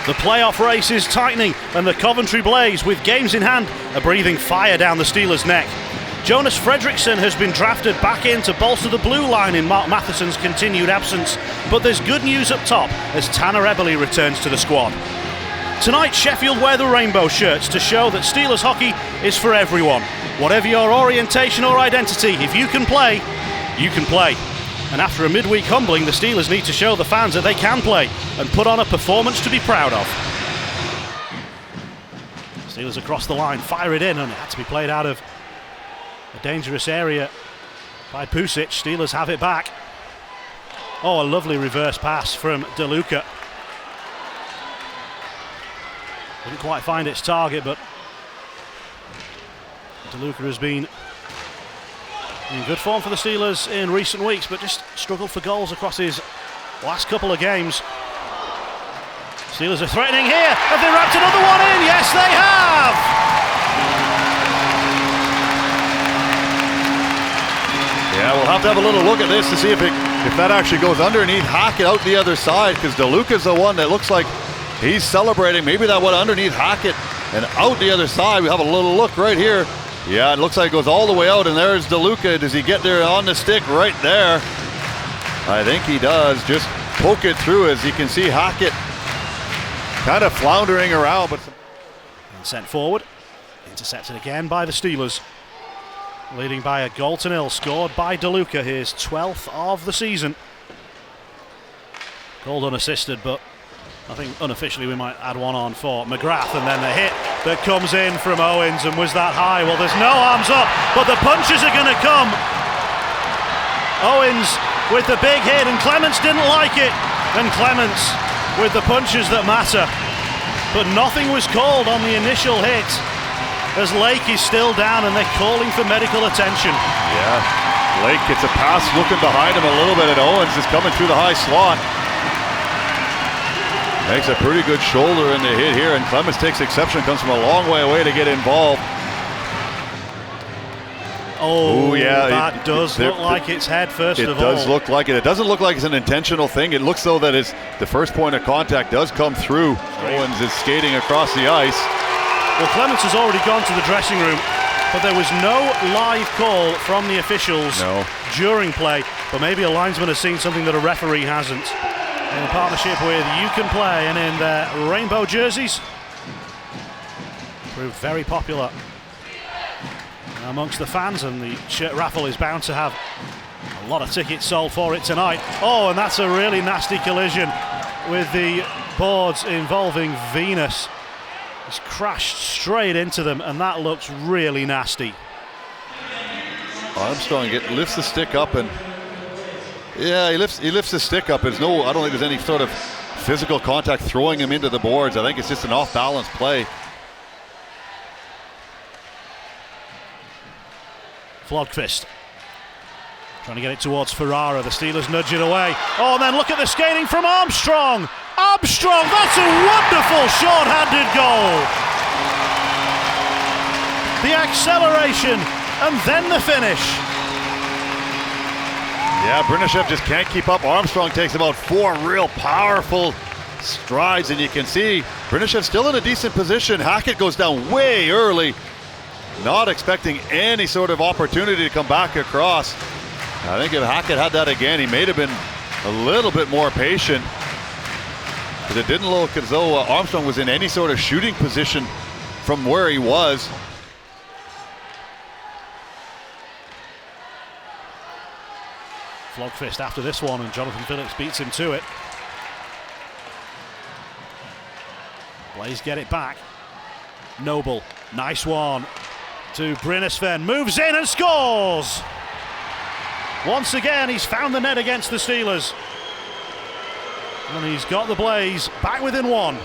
The playoff race is tightening, and the Coventry Blaze, with games in hand, are breathing fire down the Steelers' neck. Jonas Fredriksson has been drafted back in to bolster the blue line in Mark Matheson's continued absence, but there's good news up top as Tanner Eberle returns to the squad. Tonight, Sheffield wear the rainbow shirts to show that Steelers hockey is for everyone. Whatever your orientation or identity, if you can play, you can play. And after a midweek humbling, the Steelers need to show the fans that they can play and put on a performance to be proud of. Steelers across the line, fire it in, and it had to be played out of a dangerous area by Pusic. Steelers have it back. Oh, a lovely reverse pass from DeLuca. Didn't quite find its target, but DeLuca has been in good form for the Steelers in recent weeks, but just struggled for goals across his last couple of games. Steelers are threatening here. Have they wrapped another one in? Yes, they have! Yeah, we'll have to have a little look at this to see if that actually goes underneath Hackett out the other side, because DeLuca's the one that looks like he's celebrating. Maybe that went underneath Hackett and out the other side. We have a little look right here. Yeah, it looks like it goes all the way out, and there's DeLuca. Does he get there on the stick right there? I think he does. Just poke it through, as you can see Hackett kind of floundering around. But and sent forward. Intercepted again by the Steelers. Leading by a goal to nil, scored by DeLuca, his 12th of the season. Goal unassisted, but I think unofficially we might add one on for McGrath, and then the hit that comes in from Owens, and was that high? Well, there's no arms up, but the punches are going to come. Owens with the big hit, and Clements didn't like it, and Clements with the punches that matter. But nothing was called on the initial hit, as Lake is still down and they're calling for medical attention. Yeah, Lake gets a pass looking behind him a little bit, and Owens is coming through the high slot. Makes a pretty good shoulder in the hit here, and Clements takes exception, comes from a long way away to get involved. Oh, yeah, that does look like it's head first of all. It does look like it. It doesn't look like it's an intentional thing. It looks though that the first point of contact does come through. Owens is skating across the ice. Well, Clements has already gone to the dressing room, but there was no live call from the officials during play. But maybe a linesman has seen something that a referee hasn't. In partnership with You Can Play, and in their rainbow jerseys, proved very popular amongst the fans, and the shirt raffle is bound to have a lot of tickets sold for it tonight. Oh, and that's a really nasty collision with the boards involving Venus. He's crashed straight into them, and that looks really nasty. Armstrong lifts the stick up, and yeah, he lifts the stick up. I don't think there's any sort of physical contact throwing him into the boards. I think it's just an off-balance play. Flodkvist trying to get it towards Ferrara. The Steelers nudge it away. Oh, and then look at the skating from Armstrong. Armstrong, that's a wonderful short-handed goal. The acceleration and then the finish. Yeah, Brinashev just can't keep up. Armstrong takes about 4 real powerful strides, and you can see Brinashev's still in a decent position. Hackett goes down way early, not expecting any sort of opportunity to come back across. I think if Hackett had that again, he may have been a little bit more patient, because it didn't look as though Armstrong was in any sort of shooting position from where he was. Flogfist after this one, and Jonathan Phillips beats him to it. Blaze get it back. Noble, nice one to Brinasven, moves in and scores! Once again, he's found the net against the Steelers. And he's got the Blaze back within 1.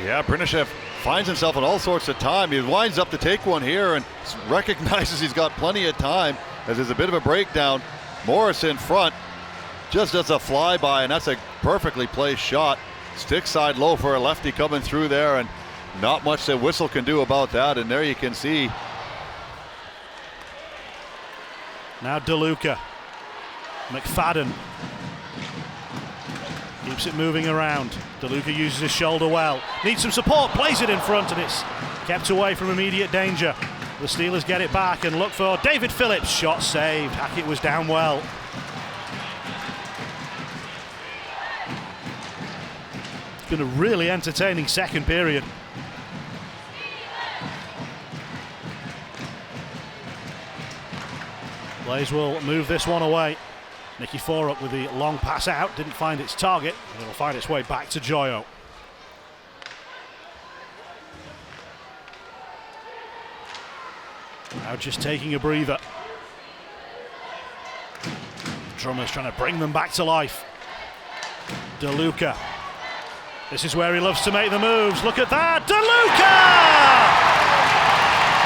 Yeah, Brinashev finds himself in all sorts of time. He winds up to take one here and recognizes he's got plenty of time, as there's a bit of a breakdown. Morris in front, just does a flyby, and that's a perfectly placed shot. Stick side low for a lefty coming through there, and not much that Whistle can do about that. And there you can see. Now DeLuca. McFadden keeps it moving around. DeLuca uses his shoulder well. Needs some support, plays it in front, and it's kept away from immediate danger. The Steelers get it back and look for David Phillips. Shot saved. Hackett was down well. It's been a really entertaining second period. Blaze will move this one away. Nicky Forup with the long pass out, didn't find its target, and it'll find its way back to Joyo. Now just taking a breather. Drummers trying to bring them back to life. DeLuca. This is where he loves to make the moves. Look at that, DeLuca!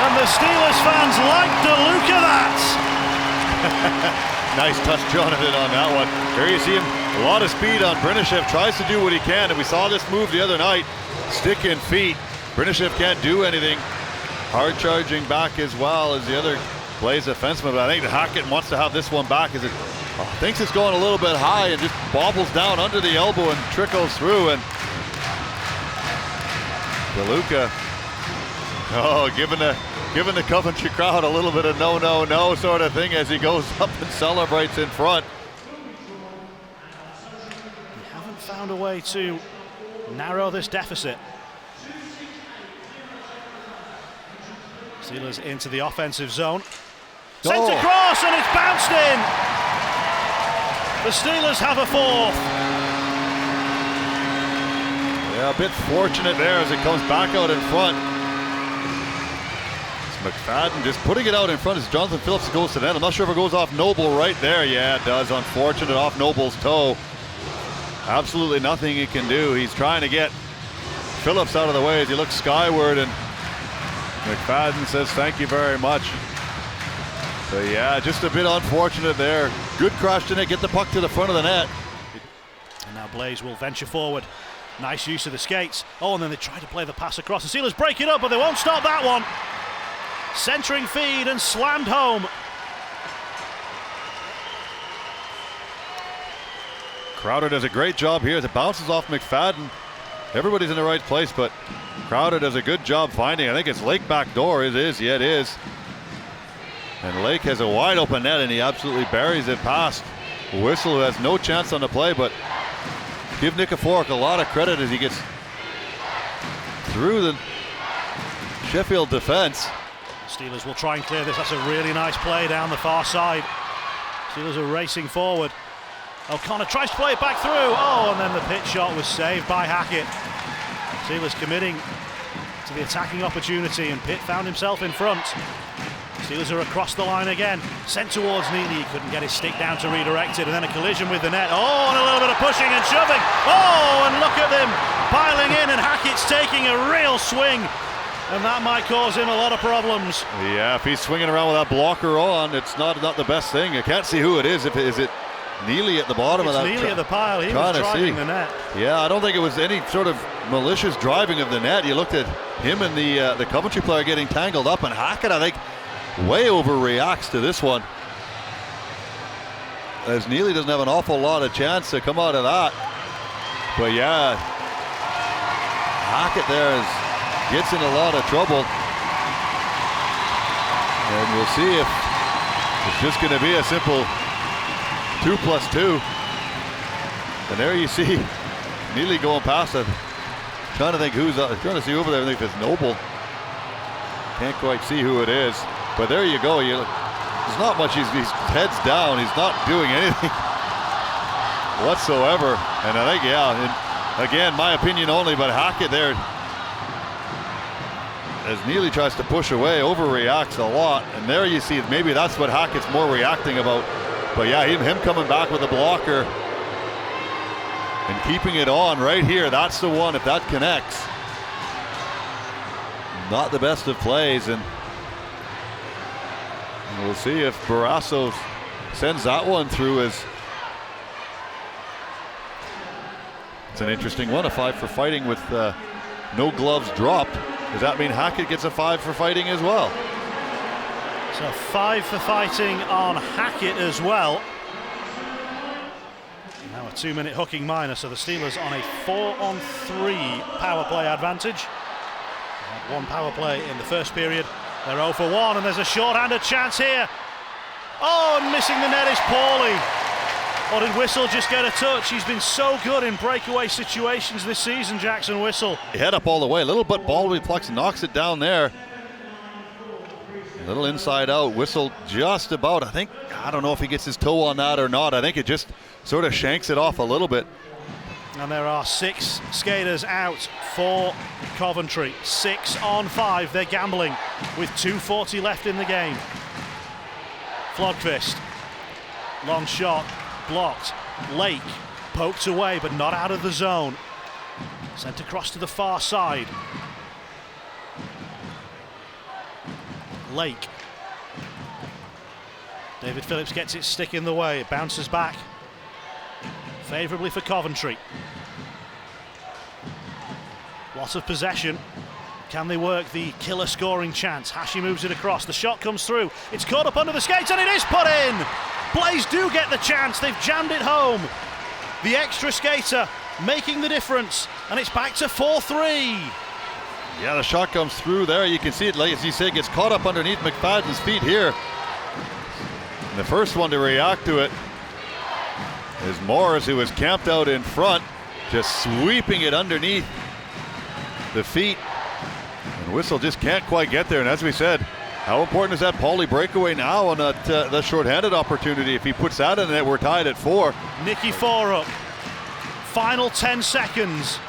And the Steelers fans like DeLuca that. Nice touch, Jonathan, on that one. There you see him, a lot of speed on Brinishev, tries to do what he can, and we saw this move the other night. Stick in feet. Brinishev can't do anything. Hard charging back as well as the other Blaze defenseman, but I think Hackett wants to have this one back as it thinks it's going a little bit high and just bobbles down under the elbow and trickles through, and DeLuca, giving the Coventry crowd a little bit of no, no, no sort of thing as he goes up and celebrates in front. We haven't found a way to narrow this deficit. Steelers into the offensive zone. Sent across and it's bounced in. The Steelers have a fourth. Yeah, a bit fortunate there as it comes back out in front. McFadden just putting it out in front as Jonathan Phillips goes to the net. I'm not sure if it goes off Noble right there. Yeah, it does. Unfortunate off Noble's toe. Absolutely nothing he can do. He's trying to get Phillips out of the way as he looks skyward, and McFadden says thank you very much. So yeah, just a bit unfortunate there. Good crash to net, get the puck to the front of the net. And now Blaze will venture forward. Nice use of the skates. Oh, and then they try to play the pass across. The Steelers break it up, but they won't stop that one. Centering feed and slammed home. Crowder does a great job here as it bounces off McFadden. Everybody's in the right place, but Crowder does a good job finding. I think it's Lake back door. It is. Yeah, it is. And Lake has a wide open net, and he absolutely buries it past Whistle, who has no chance on the play, but give Nikiforuk a lot of credit as he gets through the Sheffield defense. Steelers will try and clear this. That's a really nice play down the far side. Steelers are racing forward. O'Connor tries to play it back through. Oh, and then the pitch shot was saved by Hackett. Steelers committing to the attacking opportunity, and Pitt found himself in front. Steelers are across the line again. Sent towards Neely. He couldn't get his stick down to redirect it, and then a collision with the net. Oh, and a little bit of pushing and shoving. Oh, and look at them piling in, and Hackett's taking a real swing. And that might cause him a lot of problems. Yeah, if he's swinging around with that blocker on, it's not the best thing. I can't see who it is. Is it Neely at the bottom of that? Neely at the pile. He was driving the net. Yeah, I don't think it was any sort of malicious driving of the net. You looked at him and the Coventry player getting tangled up, and Hackett, I think, way overreacts to this one, as Neely doesn't have an awful lot of chance to come out of that. But yeah, Hackett there gets in a lot of trouble, and we'll see if it's just going to be a simple 2+2. And there you see Neely going past it. Trying to think trying to see over there. I think it's Noble. Can't quite see who it is, but there you go. There's not much. He's heads down. He's not doing anything whatsoever. And I think, yeah, and again, my opinion only, but Hackett there, as Neely tries to push away, overreacts a lot. And there you see, maybe that's what Hackett's more reacting about. But yeah, him coming back with a blocker and keeping it on right here. That's the one, if that connects. Not the best of plays, and we'll see if Barrasso sends that one through. As it's an interesting one, a 5 for fighting with no gloves dropped. Does that mean Hackett gets a 5 for fighting as well? So 5 for fighting on Hackett as well. Now a 2-minute hooking minor, so the Steelers on a 4-on-3 power play advantage. They had one power play in the first period. They're 0 for 1, and there's a short-handed chance here. Oh, and missing the net is Pauly. Or did Whistle just get a touch? He's been so good in breakaway situations this season, Jackson Whistle. Head up all the way, a little bit ball reflex, knocks it down there. A little inside out, Whistle just about, I don't know if he gets his toe on that or not. I think it just sort of shanks it off a little bit. And there are 6 skaters out for Coventry. 6 on 5, they're gambling with 2:40 left in the game. Flodquist, long shot, blocked. Lake poked away but not out of the zone. Sent across to the far side. Lake. David Phillips gets its stick in the way. It bounces back favourably for Coventry. Lots of possession. Can they work the killer scoring chance? Hashi moves it across. The shot comes through. It's caught up under the skates and it is put in. Blaze do get the chance. They've jammed it home. The extra skater making the difference, and it's back to 4-3. Yeah, the shot comes through there. You can see it, like as you say, gets caught up underneath McFadden's feet here. And the first one to react to it is Morris, who was camped out in front, just sweeping it underneath the feet. And Whistle just can't quite get there. And as we said, how important is that Pauly breakaway now on that short-handed opportunity? If he puts that in it, we're tied at 4. Nicky Forup, final 10 seconds.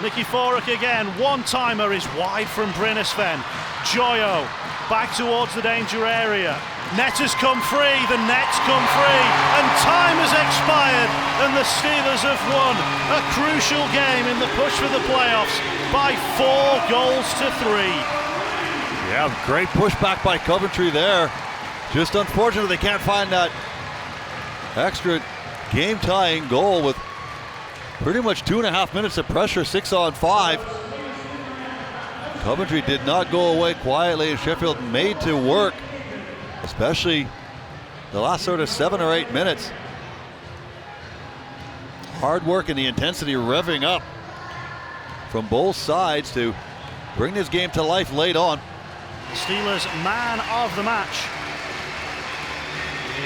Nicky Forup again, one-timer is wide from Brynäsven. Joyo back towards the danger area. Net has come free, the net's come free, and time has expired, and the Steelers have won a crucial game in the push for the playoffs by 4 goals to 3. Yeah, great pushback by Coventry there. Just unfortunate they can't find that extra game-tying goal with pretty much 2.5 minutes of pressure, 6 on 5. Coventry did not go away quietly, and Sheffield made to work, especially the last sort of 7 or 8 minutes. Hard work and the intensity revving up from both sides to bring this game to life late on. Steelers man of the match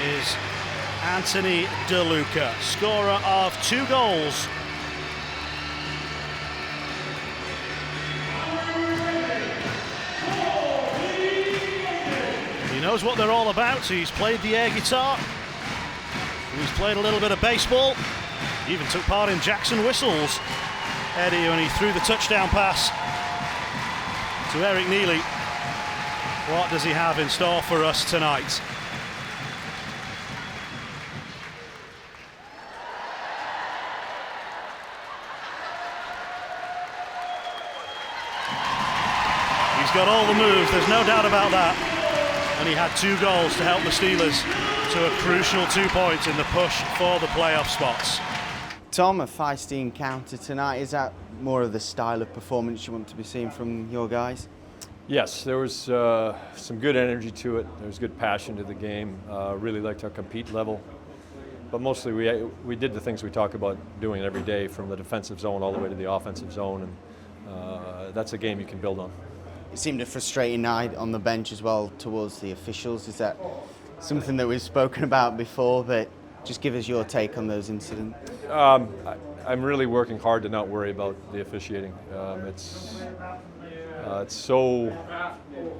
is Anthony DeLuca, scorer of 2 goals. He knows what they're all about. He's played the air guitar. He's played a little bit of baseball. He even took part in Jackson Whistle's Eddie when he threw the touchdown pass to Eric Neely. What does he have in store for us tonight? He's got all the moves, there's no doubt about that. And he had 2 goals to help the Steelers to a crucial 2 points in the push for the playoff spots. Tom, a feisty encounter tonight. Is that more of the style of performance you want to be seeing from your guys? Yes, there was some good energy to it. There was good passion to the game. Really liked our compete level. But mostly we did the things we talk about doing every day, from the defensive zone all the way to the offensive zone, and that's a game you can build on. It seemed a frustrating night on the bench as well towards the officials. Is that something that we've spoken about before, but just give us your take on those incidents? I'm really working hard to not worry about the officiating. It's so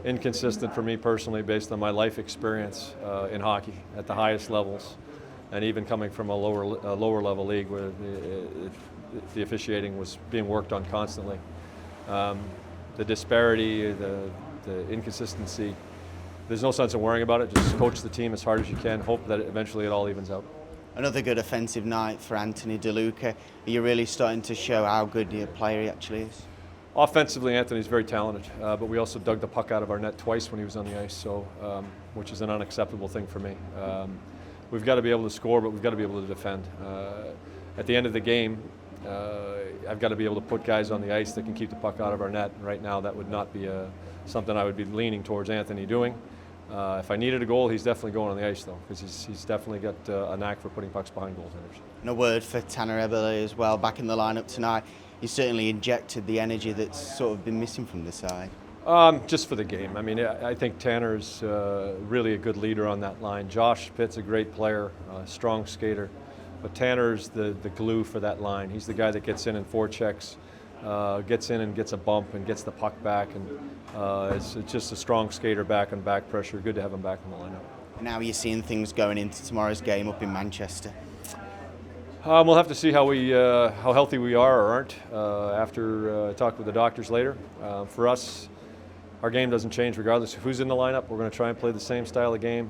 inconsistent for me personally based on my life experience in hockey at the highest levels, and even coming from a lower level league where the officiating was being worked on constantly. The disparity, the inconsistency, there's no sense in worrying about it. Just coach the team as hard as you can, hope that eventually it all evens out. Another good offensive night for Anthony DeLuca. Are you really starting to show how good a player he actually is? Offensively, Anthony's very talented, but we also dug the puck out of our net twice when he was on the ice, so which is an unacceptable thing for me. We've got to be able to score, but we've got to be able to defend. At the end of the game, I've got to be able to put guys on the ice that can keep the puck out of our net. Right now, that would not be something I would be leaning towards Anthony doing. If I needed a goal, he's definitely going on the ice, though, because he's definitely got a knack for putting pucks behind goaltenders. And a word for Tanner Eberle as well, back in the lineup tonight. He certainly injected the energy that's sort of been missing from the side. Just for the game. I mean, I think Tanner's really a good leader on that line. Josh Pitt's a great player, strong skater, but Tanner's the glue for that line. He's the guy that gets in and forechecks, gets in and gets a bump and gets the puck back, and it's just a strong skater back and back pressure. Good to have him back in the lineup. Now you're seeing things going into tomorrow's game up in Manchester. We'll have to see how healthy we are or aren't after I talk with the doctors later. For us, our game doesn't change regardless of who's in the lineup. We're going to try and play the same style of game.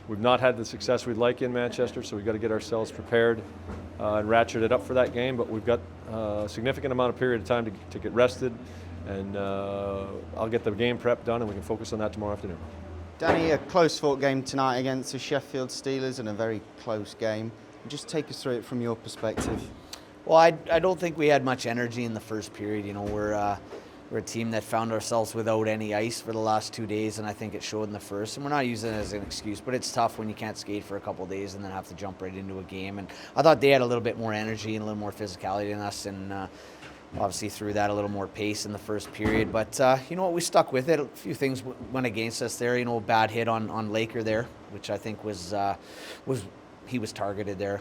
We've not had the success we'd like in Manchester, so we've got to get ourselves prepared and ratchet it up for that game. But we've got a significant amount of period of time to get rested, and I'll get the game prep done, and we can focus on that tomorrow afternoon. Danny, a close-fought game tonight against the Sheffield Steelers, and a very close game. Just take us through it from your perspective. Well, I don't think we had much energy in the first period. You know, we're a team that found ourselves without any ice for the last 2 days, and I think it showed in the first. And we're not using it as an excuse, but it's tough when you can't skate for a couple of days and then have to jump right into a game. And I thought they had a little bit more energy and a little more physicality than us, and obviously through that a little more pace in the first period. But you know what, we stuck with it. A few things went against us there. You know, a bad hit on Laker there, which I think was he was targeted there,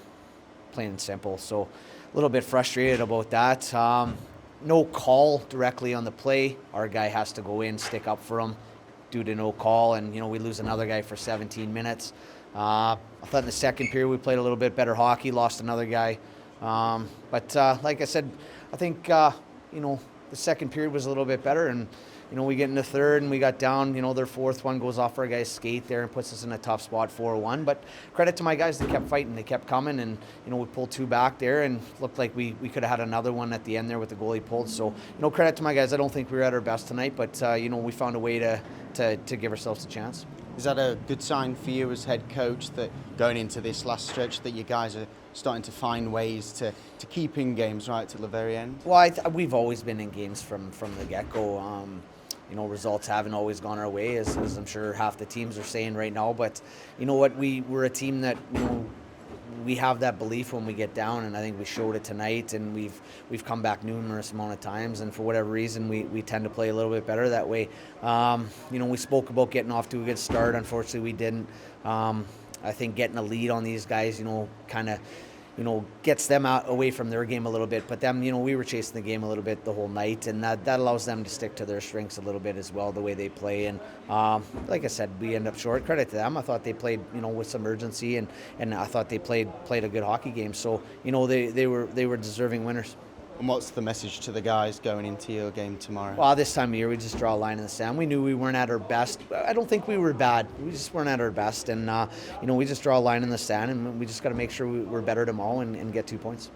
plain and simple. So a little bit frustrated about that. No call directly on the play. Our guy has to go in, stick up for him due to no call, and you know, we lose another guy for 17 minutes. I thought in the second period we played a little bit better hockey, lost another guy. But like I said, I think you know, the second period was a little bit better, and you know, we get in the third and we got down, you know, their fourth one goes off our guy's skate there and puts us in a tough spot 4-1. But credit to my guys, they kept fighting, they kept coming, and you know, we pulled two back there and looked like we could have had another one at the end there with the goalie pulled. So, you know, credit to my guys. I don't think we were at our best tonight, but you know, we found a way to give ourselves a chance. Is that a good sign for you as head coach, that going into this last stretch that you guys are starting to find ways to keep in games right till the very end? Well, we've always been in games from the get-go. You know, results haven't always gone our way, as I'm sure half the teams are saying right now. But you know what, we're a team that, you know, we have that belief when we get down, and I think we showed it tonight. And we've come back numerous amount of times, and for whatever reason, we tend to play a little bit better that way. You know, we spoke about getting off to a good start. Unfortunately, we didn't. I think getting a lead on these guys, you know, kind of, you know, gets them away from their game a little bit. But them, you know, we were chasing the game a little bit the whole night, and that allows them to stick to their strengths a little bit as well, the way they play. And like I said, we end up short. Credit to them. I thought they played, you know, with some urgency, and I thought they played a good hockey game. So, you know, they were deserving winners. And what's the message to the guys going into your game tomorrow? Well, this time of year, we just draw a line in the sand. We knew we weren't at our best. I don't think we were bad. We just weren't at our best. And, you know, we just draw a line in the sand, and we just got to make sure we're better tomorrow and get 2 points.